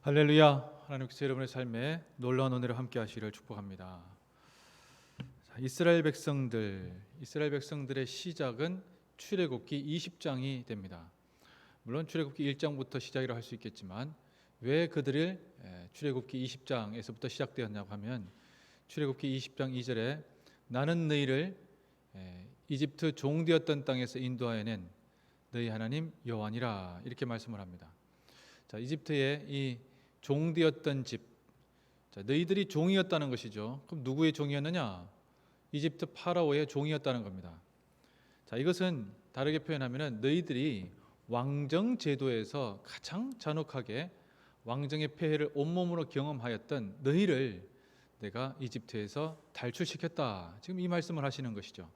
할렐루야. 하나님께서 여러분의 삶에 놀라운 은혜를 함께 하시기를 축복합니다. 이스라엘 백성들의 시작은 출애굽기 20장이 됩니다. 물론 출애굽기 1장부터 시작이라 할 수 있겠지만 왜 그들을 출애굽기 20장에서부터 시작되었냐고 하면 출애굽기 20장 2절에 나는 너희를 이집트 종되었던 땅에서 인도하여낸 너희 하나님 여호와니라 이렇게 말씀을 합니다. 자, 이집트의 이 종되었던 집, 자, 너희들이 종이었다는 것이죠. 그럼 누구의 종이었느냐? 이집트 파라오의 종이었다는 겁니다. 자, 이것은 다르게 표현하면 너희들이 왕정 제도에서 가장 잔혹하게 왕정의 폐해를 온몸으로 경험하였던 너희를 내가 이집트에서 탈출시켰다. 지금 이 말씀을 하시는 것이죠.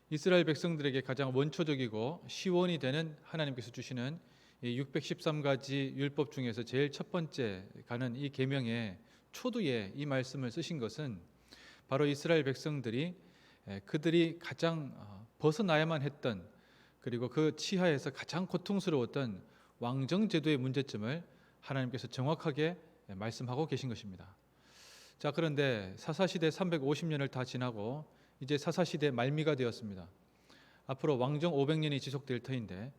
이스라엘 백성들에게 가장 원초적이고 시원이 되는 하나님께서 주시는 613가지 율법 중에서 제일 첫 번째 가는 이 계명의 초두에 이 말씀을 쓰신 것은 바로 이스라엘 백성들이 그들이 가장 벗어나야만 했던, 그리고 그 치하에서 가장 고통스러웠던 왕정 제도의 문제점을 하나님께서 정확하게 말씀하고 계신 것입니다. 자, 그런데 사사시대 350년을 다 지나고 이제 사사시대 말미가 되었습니다. 앞으로 왕정 500년이 지속될 터인데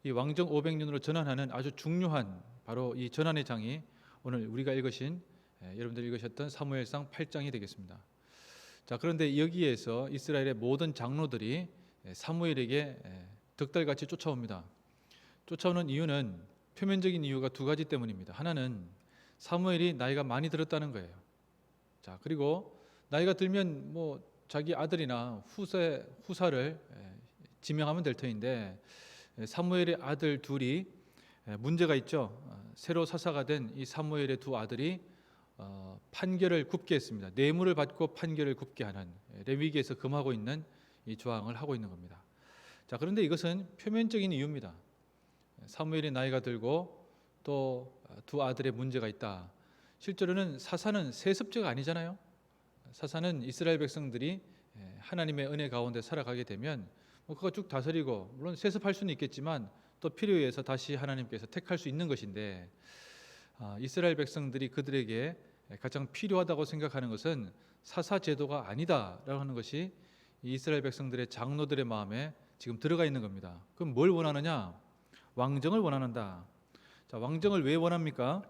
이 왕정 500년으로 전환하는 아주 중요한 바로 이 전환의 장이 오늘 우리가 읽으신 여러분들이 읽으셨던 사무엘상 8장이 되겠습니다. 자, 그런데 여기에서 이스라엘의 모든 장로들이 사무엘에게 득달같이 쫓아옵니다. 쫓아오는 이유는 표면적인 이유가 두 가지 때문입니다. 하나는 사무엘이 나이가 많이 들었다는 거예요. 자, 그리고 나이가 들면 뭐 자기 아들이나 후사를 지명하면 될 터인데 사무엘의 아들 둘이 문제가 있죠. 새로 사사가 된 이 사무엘의 두 아들이 판결을 굽게 했습니다. 뇌물을 받고 판결을 굽게 하는, 레위기에서 금하고 있는 이 조항을 하고 있는 겁니다. 자, 그런데 이것은 표면적인 이유입니다. 사무엘이 나이가 들고 또 두 아들의 문제가 있다. 실제로는 사사는 세습제가 아니잖아요. 사사는 이스라엘 백성들이 하나님의 은혜 가운데 살아가게 되면 그거 쭉 다스리고, 물론 세습할 수는 있겠지만 또 필요에 의해서 다시 하나님께서 택할 수 있는 것인데, 이스라엘 백성들이 그들에게 가장 필요하다고 생각하는 것은 사사 제도가 아니다라고 하는 것이 이스라엘 백성들의 장로들의 마음에 지금 들어가 있는 겁니다. 그럼 뭘 원하느냐? 왕정을 원하는다. 자, 왕정을 왜 원합니까?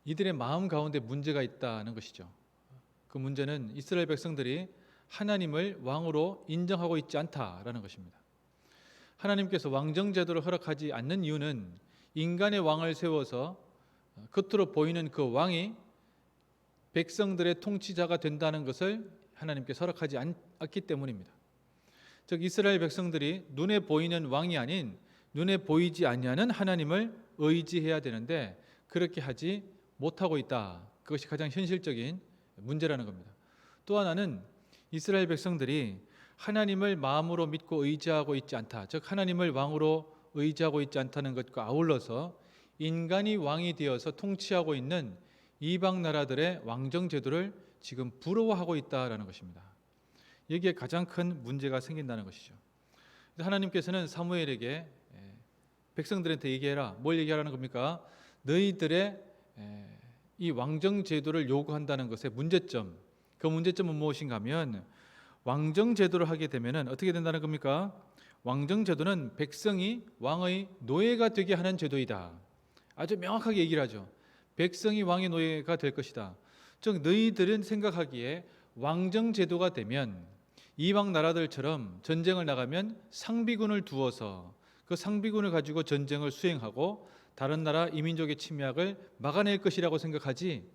이들의 마음 가운데 문제가 있다는 것이죠. 그 문제는 이스라엘 백성들이 하나님을 왕으로 인정하고 있지 않다라는 것입니다. 하나님께서 왕정 제도를 허락하지 않는 이유는 인간의 왕을 세워서 겉으로 보이는 그 왕이 백성들의 통치자가 된다는 것을 하나님께서 허락하지 않기 때문입니다. 즉 이스라엘 백성들이 눈에 보이는 왕이 아닌 눈에 보이지 아니하는 하나님을 의지해야 되는데 그렇게 하지 못하고 있다. 그것이 가장 현실적인 문제라는 겁니다. 또 하나는 이스라엘 백성들이 하나님을 마음으로 믿고 의지하고 있지 않다. 즉 하나님을 왕으로 의지하고 있지 않다는 것과 아울러서 인간이 왕이 되어서 통치하고 있는 이방 나라들의 왕정 제도를 지금 부러워하고 있다라는 것입니다. 여기에 가장 큰 문제가 생긴다는 것이죠. 하나님께서는 사무엘에게 백성들한테 얘기해라. 뭘 얘기하라는 겁니까? 너희들의 이 왕정 제도를 요구한다는 것의 문제점, 그 문제점은 무엇인가 하면 왕정 제도를 하게 되면 어떻게 된다는 겁니까? 왕정 제도는 백성이 왕의 노예가 되게 하는 제도이다. 아주 명확하게 얘기를 하죠. 백성이 왕의 노예가 될 것이다. 즉 너희들은 생각하기에 왕정 제도가 되면 이방 나라들처럼 전쟁을 나가면 상비군을 두어서 그 상비군을 가지고 전쟁을 수행하고 다른 나라 이민족의 침략을 막아낼 것이라고 생각하지.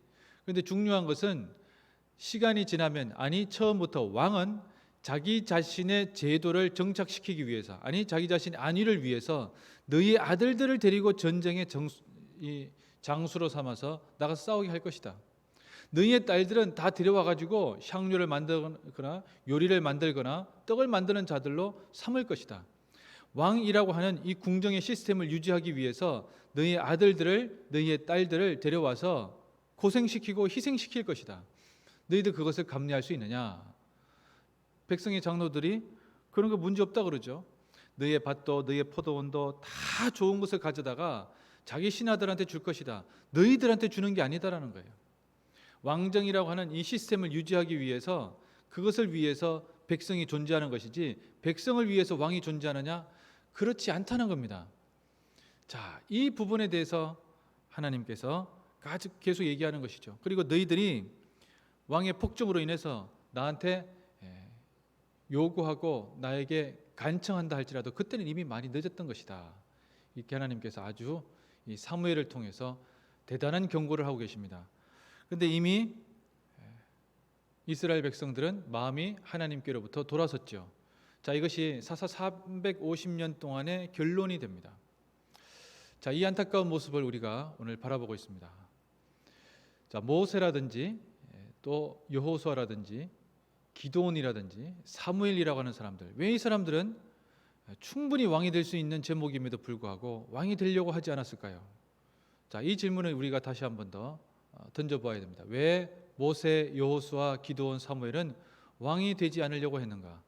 그런데 중요한 것은 시간이 지나면, 아니 처음부터 왕은 자기 자신의 제도를 정착시키기 위해서, 아니 자기 자신의 안위를 위해서 너희 아들들을 데리고 전쟁의 장수로 삼아서 나가서 싸우게 할 것이다. 너희의 딸들은 다 데려와가지고 향료를 만들거나 요리를 만들거나 떡을 만드는 자들로 삼을 것이다. 왕이라고 하는 이 궁정의 시스템을 유지하기 위해서 너희의 아들들을, 너희의 딸들을 데려와서 고생시키고 희생시킬 것이다. 너희들 그것을 감내할 수 있느냐? 백성의 장로들이 그런 거 문제 없다 그러죠. 너희의 밭도 너희의 포도원도 다 좋은 것을 가져다가 자기 신하들한테 줄 것이다. 너희들한테 주는 게 아니다라는 거예요. 왕정이라고 하는 이 시스템을 유지하기 위해서, 그것을 위해서 백성이 존재하는 것이지 백성을 위해서 왕이 존재하느냐? 그렇지 않다는 겁니다. 자, 이 부분에 대해서 하나님께서 계속 얘기하는 것이죠. 그리고 너희들이 왕의 폭정으로 인해서 나한테 요구하고 나에게 간청한다 할지라도 그때는 이미 많이 늦었던 것이다. 이렇게 하나님께서 아주 이 사무엘을 통해서 대단한 경고를 하고 계십니다. 그런데 이미 이스라엘 백성들은 마음이 하나님께로부터 돌아섰죠. 자, 이것이 사사 350년 동안의 결론이 됩니다. 자, 이 안타까운 모습을 우리가 오늘 바라보고 있습니다. 자, 모세라든지 또 여호수아라든지 기드온이라든지 사무엘이라고 하는 사람들, 왜 이 사람들은 충분히 왕이 될 수 있는 제목임에도 불구하고 왕이 되려고 하지 않았을까요? 자, 이 질문을 우리가 다시 한 번 더 던져보아야 됩니다. 왜 모세, 여호수아, 기드온, 사무엘은 왕이 되지 않으려고 했는가?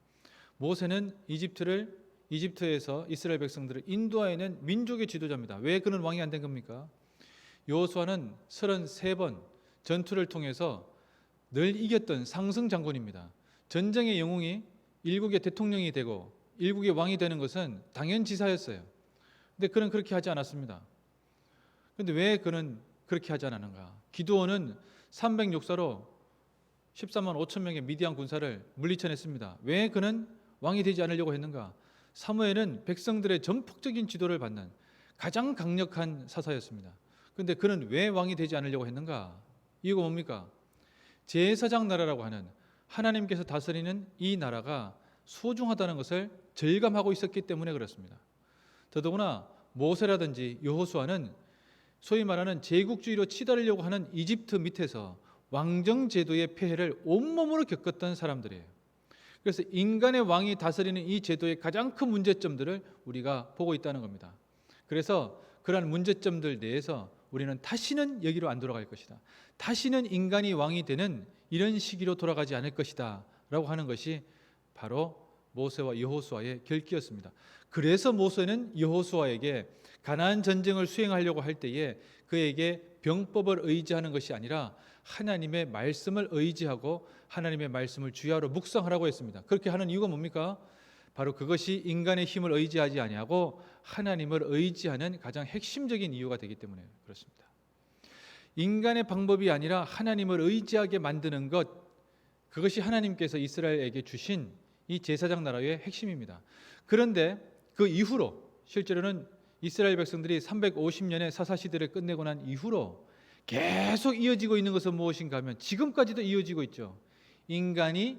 모세는 이집트에서 이스라엘 백성들을 인도하여낸 민족의 지도자입니다. 왜 그는 왕이 안 된 겁니까? 여호수아는 33번 전투를 통해서 늘 이겼던 상승 장군입니다. 전쟁의 영웅이 일국의 대통령이 되고 일국의 왕이 되는 것은 당연지사였어요. 근데 그는 그렇게 하지 않았습니다. 그런데 왜 그는 그렇게 하지 않았는가? 기드온은 300용사로 14만 5천 명의 미디안 군사를 물리쳐냈습니다. 왜 그는 왕이 되지 않으려고 했는가? 사무엘은 백성들의 전폭적인 지도를 받는 가장 강력한 사사였습니다. 그런데 그는 왜 왕이 되지 않으려고 했는가? 이유가 뭡니까? 제사장 나라라고 하는 하나님께서 다스리는 이 나라가 소중하다는 것을 절감하고 있었기 때문에 그렇습니다. 더더구나 모세라든지 여호수아는 소위 말하는 제국주의로 치달으려고 하는 이집트 밑에서 왕정 제도의 폐해를 온몸으로 겪었던 사람들이에요. 그래서 인간의 왕이 다스리는 이 제도의 가장 큰 문제점들을 우리가 보고 있다는 겁니다. 그래서 그러한 문제점들 내에서 우리는 다시는 여기로 안 돌아갈 것이다. 다시는 인간이 왕이 되는 이런 시기로 돌아가지 않을 것이다 라고 하는 것이 바로 모세와 여호수아의 결기였습니다. 그래서 모세는 여호수아에게 가나안 전쟁을 수행하려고 할 때에 그에게 병법을 의지하는 것이 아니라 하나님의 말씀을 의지하고 하나님의 말씀을 주야로 묵상하라고 했습니다. 그렇게 하는 이유가 뭡니까? 바로 그것이 인간의 힘을 의지하지 아니하고 하나님을 의지하는 가장 핵심적인 이유가 되기 때문에 그렇습니다. 인간의 방법이 아니라 하나님을 의지하게 만드는 것, 그것이 하나님께서 이스라엘에게 주신 이 제사장 나라의 핵심입니다. 그런데 그 이후로 실제로는 이스라엘 백성들이 350년의 사사시대를 끝내고 난 이후로 계속 이어지고 있는 것은 무엇인가 하면 지금까지도 이어지고 있죠. 인간이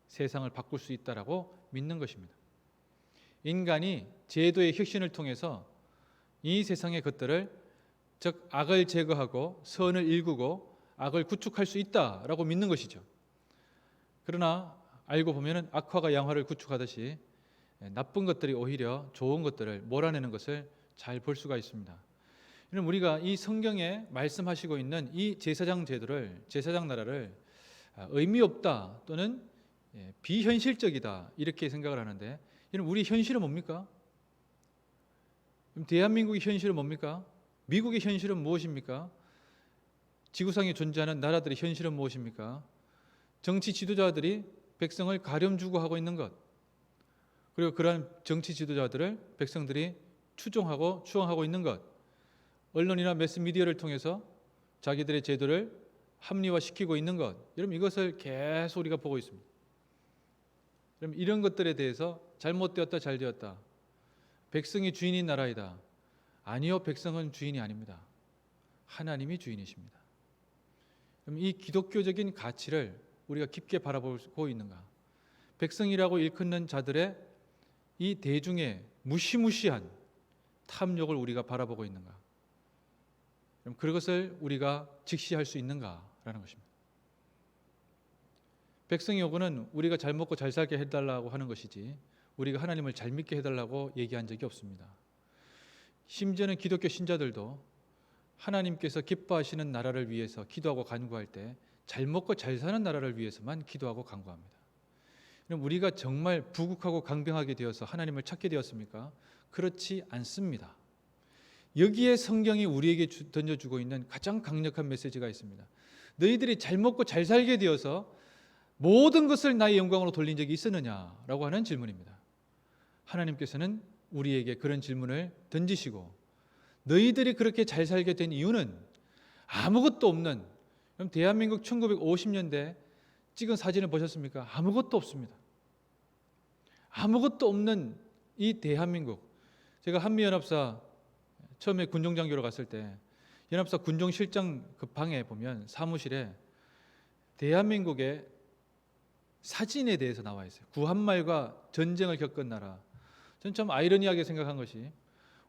세상을 바꿀 수 있다라고 믿는 것입니다. 인간이 제도의 혁신을 통해서 이 세상의 것들을, 즉 악을 제거하고 선을 일구고 악을 구축할 수 있다라고 믿는 것이죠. 그러나 알고 보면은 악화가 양화를 구축하듯이 나쁜 것들이 오히려 좋은 것들을 몰아내는 것을 잘 볼 수가 있습니다. 이는 우리가 이 성경에 말씀하시고 있는 이 제사장 제도를, 제사장 나라를 의미 없다 또는 비현실적이다 이렇게 생각을 하는데, 이는 우리 현실은 뭡니까? 대한민국의 현실은 뭡니까? 미국의 현실은 무엇입니까? 지구상에 존재하는 나라들의 현실은 무엇입니까? 정치 지도자들이 백성을 가렴주고 하고 있는 것, 그리고 그러한 정치 지도자들을 백성들이 추종하고 추앙하고 있는 것, 언론이나 매스미디어를 통해서 자기들의 제도를 합리화시키고 있는 것, 여러분 이것을 계속 우리가 보고 있습니다. 여러분 이런 것들에 대해서 잘못되었다 잘되었다, 백성이 주인인 나라이다, 아니요, 백성은 주인이 아닙니다. 하나님이 주인이십니다. 그럼 이 기독교적인 가치를 우리가 깊게 바라보고 있는가? 백성이라고 일컫는 자들의 이 대중의 무시무시한 탐욕을 우리가 바라보고 있는가? 그럼 그것을 우리가 직시할 수 있는가라는 것입니다. 백성의 요구는 우리가 잘 먹고 잘 살게 해달라고 하는 것이지 우리가 하나님을 잘 믿게 해달라고 얘기한 적이 없습니다. 심지어는 기독교 신자들도 하나님께서 기뻐하시는 나라를 위해서 기도하고 간구할 때 잘 먹고 잘 사는 나라를 위해서만 기도하고 간구합니다. 그럼 우리가 정말 부국하고 강병하게 되어서 하나님을 찾게 되었습니까? 그렇지 않습니다. 여기에 성경이 우리에게 던져주고 있는 가장 강력한 메시지가 있습니다. 너희들이 잘 먹고 잘 살게 되어서 모든 것을 나의 영광으로 돌린 적이 있었느냐라고 하는 질문입니다. 하나님께서는 우리에게 그런 질문을 던지시고, 너희들이 그렇게 잘 살게 된 이유는 아무것도 없는, 그럼 대한민국 1950년대 찍은 사진을 보셨습니까? 아무것도 없습니다. 아무것도 없는 이 대한민국. 제가 한미연합사 처음에 군종장교로 갔을 때 연합사 군종실장 그 방에 보면 사무실에 대한민국의 사진에 대해서 나와 있어요. 구한말과 전쟁을 겪은 나라. 저는 참 아이러니하게 생각한 것이,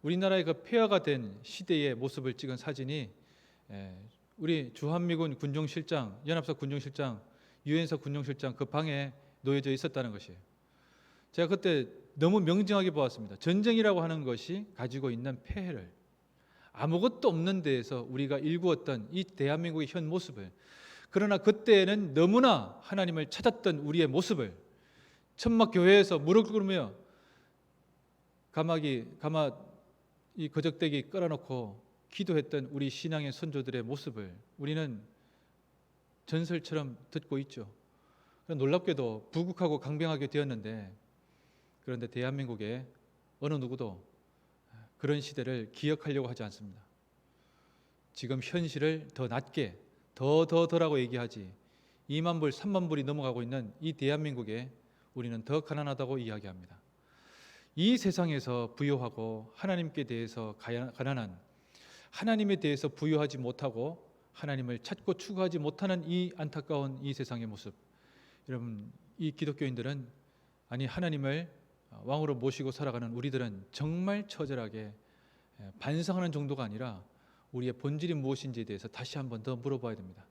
우리나라의 그 폐허가 된 시대의 모습을 찍은 사진이 우리 주한미군 군종실장, 연합사 군종실장, 유엔사 군종실장 그 방에 놓여져 있었다는 것이에요. 제가 그때 너무 명징하게 보았습니다. 전쟁이라고 하는 것이 가지고 있는 폐해를, 아무것도 없는 데에서 우리가 일구었던 이 대한민국의 현 모습을, 그러나 그때에는 너무나 하나님을 찾았던 우리의 모습을 천막 교회에서 무릎 꿇으며 가마 이 거적대기 끌어놓고 기도했던 우리 신앙의 선조들의 모습을 우리는 전설처럼 듣고 있죠. 놀랍게도 부국하고 강병하게 되었는데, 그런데 대한민국의 어느 누구도 그런 시대를 기억하려고 하지 않습니다. 지금 현실을 더 낮게 더라고 얘기하지, 2만 불, 3만 불이 넘어가고 있는 이 대한민국에 우리는 더 가난하다고 이야기합니다. 이 세상에서 부유하고 하나님께 대해서 가난한, 하나님에 대해서 부유하지 못하고 하나님을 찾고 추구하지 못하는 이 안타까운 이 세상의 모습, 여러분, 이 기독교인들은, 아니 하나님을 왕으로 모시고 살아가는 우리들은 정말 처절하게 반성하는 정도가 아니라 우리의 본질이 무엇인지에 대해서 다시 한번 더 물어봐야 됩니다.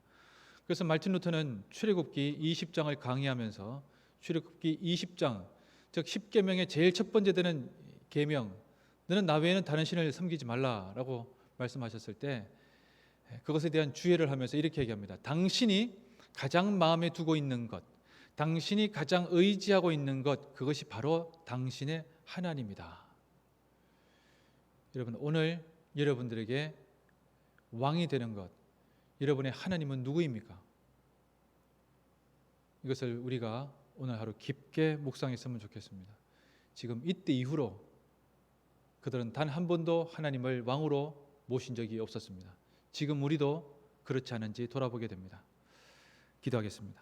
그래서 말틴 루터는 출애굽기 20장을 강의하면서 출애굽기 20장, 즉 10계명의 제일 첫 번째 되는 계명, 너는 나 외에는 다른 신을 섬기지 말라라고 말씀하셨을 때 그것에 대한 주의를 하면서 이렇게 얘기합니다. 당신이 가장 마음에 두고 있는 것, 당신이 가장 의지하고 있는 것, 그것이 바로 당신의 하나님이다. 여러분, 오늘 여러분들에게 왕이 되는 것, 여러분의 하나님은 누구입니까? 이것을 우리가 오늘 하루 깊게 묵상했으면 좋겠습니다. 지금 이때 이후로 그들은 단 한 번도 하나님을 왕으로 모신 적이 없었습니다. 지금 우리도 그렇지 않은지 돌아보게 됩니다. 기도하겠습니다.